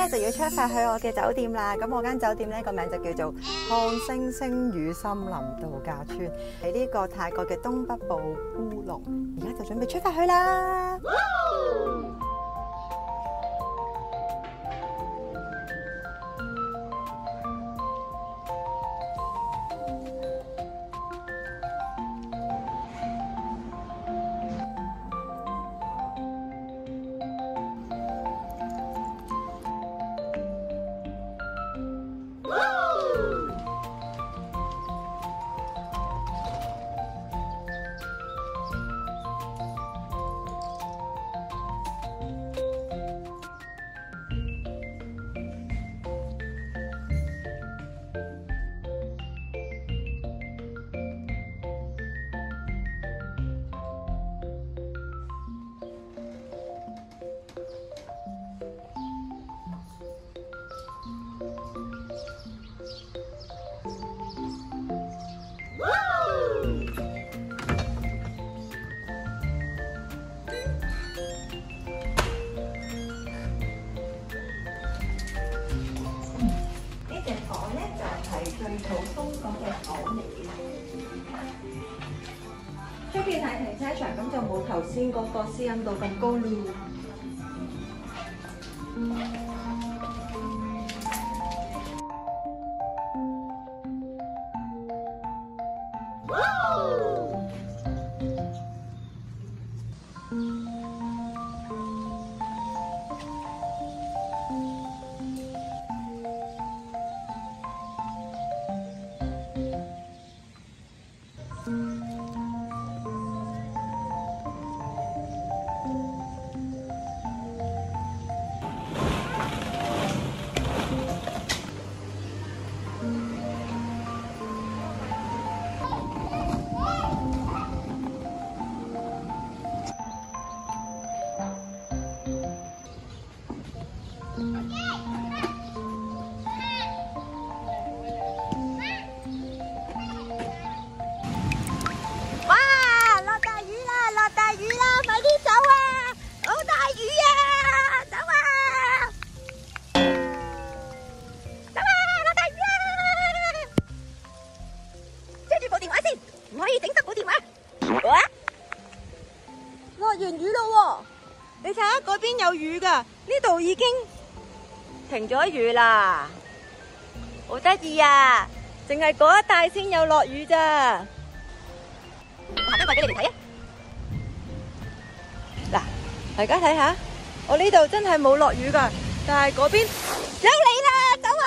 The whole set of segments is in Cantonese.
咧就要出發去我嘅酒店啦。咁我間酒店咧個名就叫做漢星星雨森林度假村，喺呢個泰國嘅東北部烏龍。而家就準備出發去啦。最普通嗰嘅房嚟嘅，出邊係停車場，咁就冇頭先嗰個私隱度咁高了。落完雨咯喎，你睇下嗰邊有雨噶，呢度已經停咗雨啦，好得意啊！淨係嗰一帶先有落雨咋。我行得快俾你哋睇啊！嗱，大家睇下，我呢度真係冇落雨噶，但係嗰邊有你啦，走啊！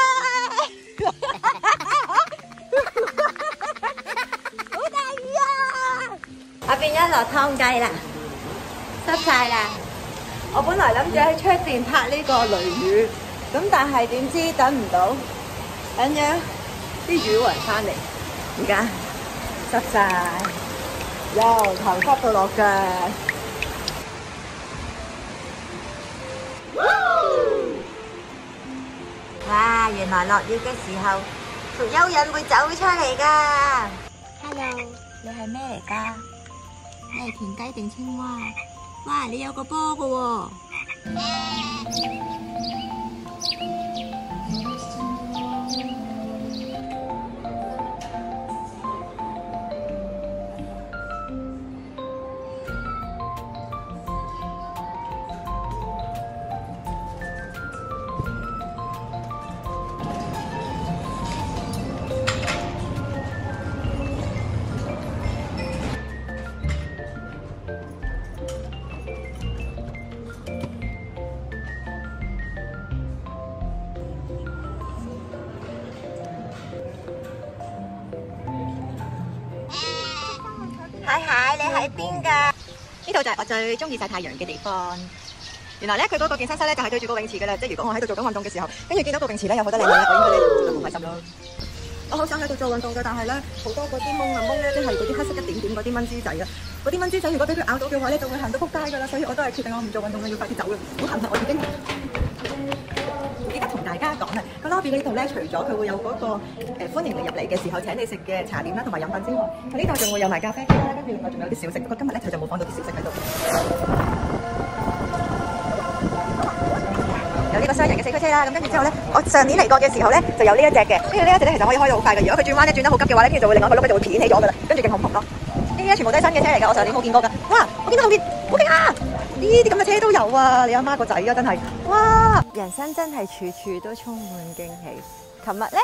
好大雨啊！我變咗落湯雞啦。濕晒啦！我本來諗住喺出邊拍呢個雷雨，咁但係點知等唔到，等咗啲雨雲翻嚟，而家濕晒，由頭濕到落腳。哇！原來落雨嘅時候，條蚯蚓會走出嚟噶。Hello， 你係咩嚟噶？你係田雞定青蛙？哇！你有個波㗎喎。嗨，你喺邊㗎？呢度就係我最中意曬太陽嘅地方。原來咧，佢嗰個健身室咧就係對住個泳池㗎啦。即係如果我喺度做緊運動嘅時候，跟住見到個泳池咧有好多靚女咧，我應該咧做得好開心咯。我好想喺度做運動㗎，但係咧好多嗰啲蚊咧，即係嗰啲黑色一點點嗰啲蚊滋仔啊！嗰啲蚊滋仔如果俾佢咬到嘅話咧，就會行到撲街㗎啦。所以我都係決定我唔做運動啦，要快啲走啦。好痕啊！我已經。而家同大家講啊，個 lobby 呢度咧，除咗佢會有嗰個歡迎你入嚟嘅時候請你食嘅茶點啦，同埋飲品之外，佢呢度仲會有埋咖啡機啦，跟住另外仲有啲小食。不過今日咧佢就冇放到啲小食喺度。有呢個雙人嘅四驅車啦。咁跟住之後咧，我上年嚟過嘅時候咧，就有呢一隻嘅。跟住呢一隻咧，其實可以開到好快嘅。如果佢轉彎咧轉得好急嘅話咧，跟住就會另外一個轆咧就會片起咗噶啦，跟住勁恐怖咯。呢啲全部都係新嘅車嚟㗎，我上年冇見過㗎。哇！我見到後面好勁啊！呢啲咁嘅車都有啊！你阿媽個仔啊，真係哇！人生真係處處都充滿驚喜。琴日咧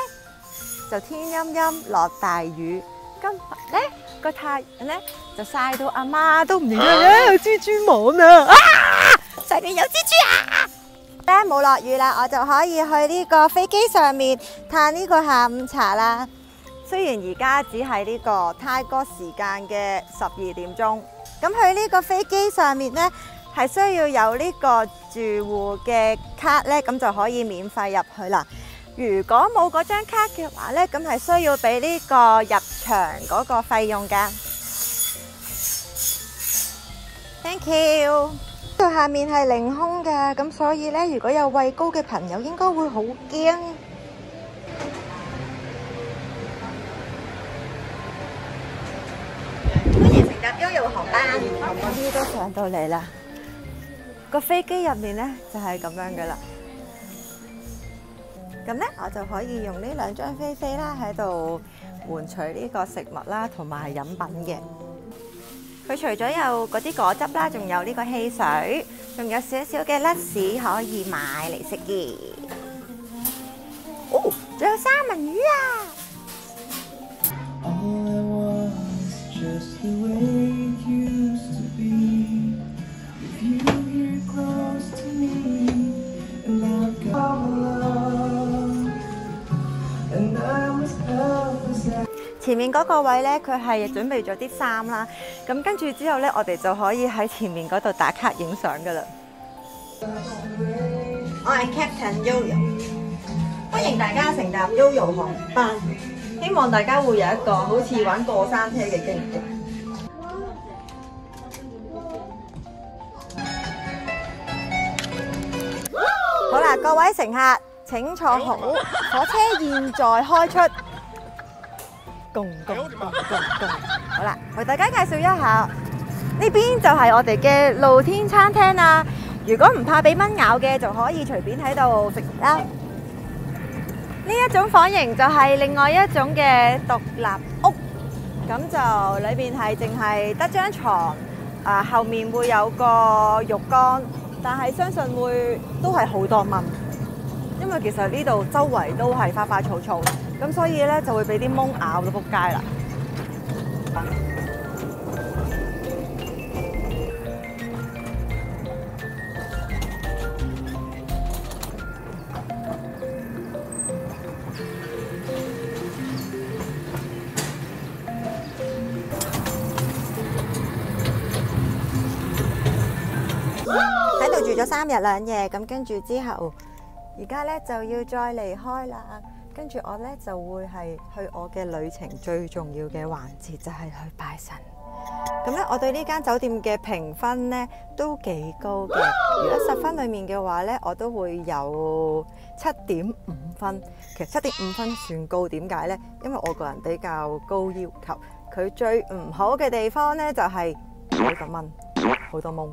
就天陰陰落大雨，今日咧個太陽咧就曬到阿媽都唔認得有蜘蛛網啊！上面有蜘蛛啊！咧冇落雨啦，我就可以去呢個飛機上面嘆呢個下午茶啦。雖然而家只係呢個泰國時間嘅12點鐘，咁去呢個飛機上面呢，係需要有呢個住戶嘅卡呢，咁就可以免費入去啦。如果冇嗰張卡嘅話呢，咁係需要俾呢個入場嗰個費用㗎。Thank you。呢度下面係凌空㗎，咁所以呢，如果有畏高嘅朋友應該會好驚。歡迎乘搭悠遊航班，我啲都上到嚟啦。個飛機入面呢，就係咁樣㗎啦。咁呢，我就可以用呢兩張飛啦，喺度換取呢個食物啦，同埋飲品嘅。佢除咗有嗰啲果汁啦，仲有呢個汽水，仲有少少嘅甩士可以買嚟食嘅。哦，仲有三文魚啊！前面嗰個位呢，佢係準備咗啲衫啦，咁跟住之後呢，我哋就可以喺前面嗰度打卡影相噶啦。我係 Captain Yoyo， 歡迎大家乘搭 Yoyo 航班，希望大家會有一個好似玩過山車嘅經驗。好啦，各位乘客請坐好，火車現在開出。好啦，為大家介紹一下，呢邊就係我哋嘅露天餐廳啦。如果唔怕俾蚊咬嘅，就可以隨便喺度食啦。呢一種房型就係另外一種嘅獨立屋，咁就裏邊係淨係得張床，後面會有個浴缸，但係相信都係好多蚊，因為其實呢度周圍都係花花草草。咁所以咧就會俾啲蚊咬到仆街啦。喺度住咗3日2夜，咁跟住之後，而家咧就要再離開啦。跟住我咧就會係去我嘅旅程最重要嘅環節，就係去拜神。咁咧，我對呢間酒店嘅評分咧都幾高嘅。如果10分裡面嘅話咧，我都會有7.5分。其實7.5分算高，點解咧？因為我個人比較高要求。佢最唔好嘅地方咧就係好多蚊，好多蚊。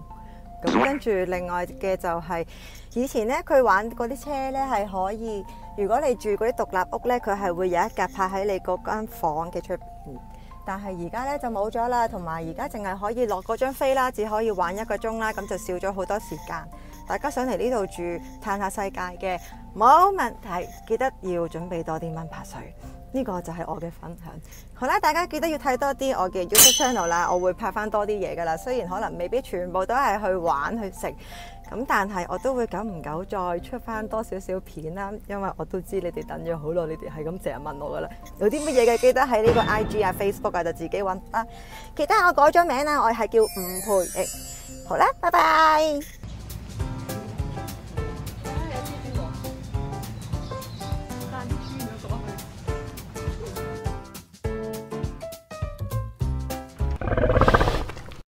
咁跟住另外嘅就係以前咧，佢玩嗰啲車咧係可以。如果你住嗰啲獨立屋咧，佢係會有一格泊喺你嗰間房嘅出邊，但係而家咧就冇咗啦，同埋而家淨係可以落嗰張飛啦，只可以玩1個鐘啦，咁就少咗好多時間。大家想嚟呢度住嘆下世界嘅冇問題，記得要準備多啲蚊拍水。呢個就係我嘅分享。好啦，大家記得要睇多啲我嘅 YouTube channel 啦，我會拍翻多啲嘢噶啦。雖然可能未必全部都係去玩去食。咁但係我都會久唔久再出翻多少少片啦，因為我都知你哋等咗好耐，你哋係咁成日問我噶啦。有啲乜嘢嘅記得喺呢個 IG 啊、Facebook 啊就自己揾啦。其他我改咗名啦，我係叫吳培瑩。好啦，拜拜。